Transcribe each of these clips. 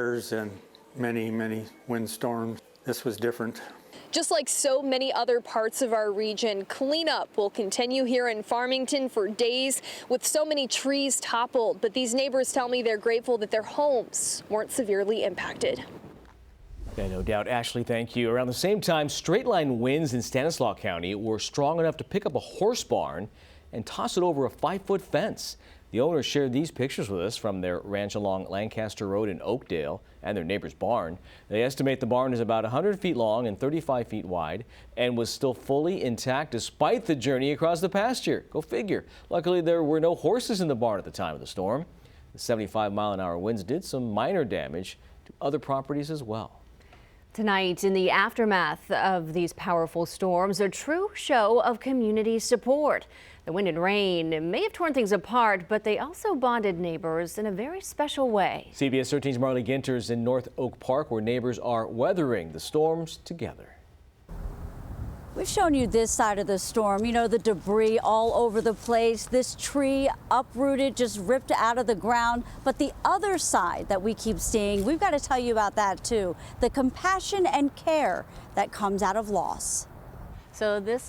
And many windstorms. This was different. Just like so many other parts of our region, cleanup will continue here in Farmington for days with so many trees toppled. But these neighbors tell me they're grateful that their homes weren't severely impacted. Yeah, no doubt. Ashley, thank you. Around the same time, straight line winds in Stanislaus County were strong enough to pick up a horse barn and toss it over a 5-foot fence. The owners shared these pictures with us from their ranch along Lancaster Road in Oakdale and their neighbor's barn. They estimate the barn is about 100 feet long and 35 feet wide and was still fully intact despite the journey across the pasture. Go figure. Luckily, there were no horses in the barn at the time of the storm. The 75-mile-an-hour winds did some minor damage to other properties as well. Tonight, in the aftermath of these powerful storms, a true show of community support. The wind and rain may have torn things apart, but they also bonded neighbors in a very special way. CBS 13's Marley Ginter's in North Oak Park, where neighbors are weathering the storms together. We've shown you this side of the storm, you know, the debris all over the place, this tree uprooted, just ripped out of the ground. But the other side that we keep seeing, we've got to tell you about that too. The compassion and care that comes out of loss. So this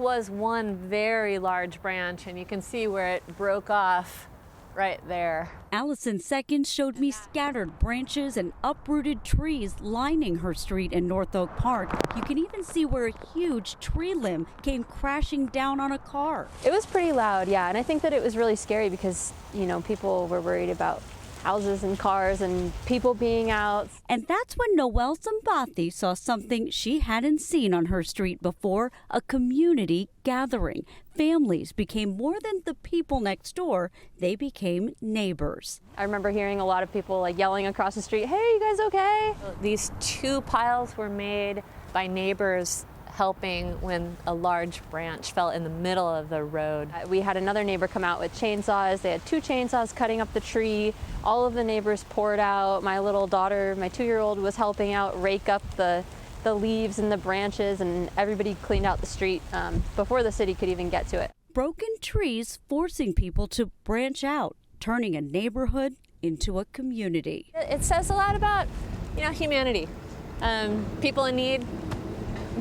was one very large branch, and you can see where it broke off right there. Allison Seconds showed me scattered branches and uprooted trees lining her street in North Oak Park. You can even see where a huge tree limb came crashing down on a car. It was pretty loud, yeah, and I think that it was really scary because, you know, people were worried about houses and cars and people being out. And that's when Noelle Zambathi saw something she hadn't seen on her street before, a community gathering. Families became more than the people next door, they became neighbors. I remember hearing a lot of people like yelling across the street, "Hey, you guys okay?" These two piles were made by neighbors helping when a large branch fell in the middle of the road. We had another neighbor come out with chainsaws. They had 2 chainsaws cutting up the tree. All of the neighbors poured out. My little daughter, my 2-year-old, was helping out rake up the leaves and the branches, and everybody cleaned out the street before the city could even get to it. Broken trees forcing people to branch out, turning a neighborhood into a community. It says a lot about, you know, humanity. People in need.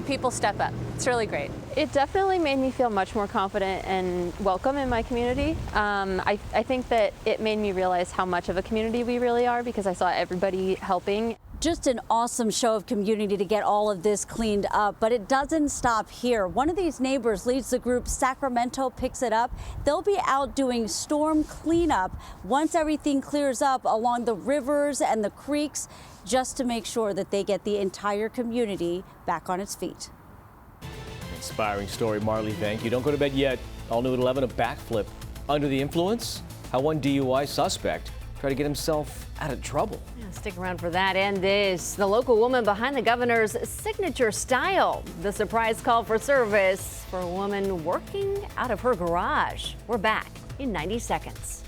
People step up. It's really great. It definitely made me feel much more confident and welcome in my community. I think that it made me realize how much of a community we really are because I saw everybody helping. Just an awesome show of community to get all of this cleaned up, but it doesn't stop here. One of these neighbors leads the group Sacramento Picks It Up. They'll be out doing storm cleanup once everything clears up along the rivers and the creeks, just to make sure that they get the entire community back on its feet. Inspiring story, Marley. Thank you. Don't go to bed yet. All new at 11, a backflip under the influence. How one DUI suspect tried to get himself out of trouble. Yeah, stick around for that and this. The local woman behind the governor's signature style. The surprise call for service for a woman working out of her garage. We're back in 90 seconds.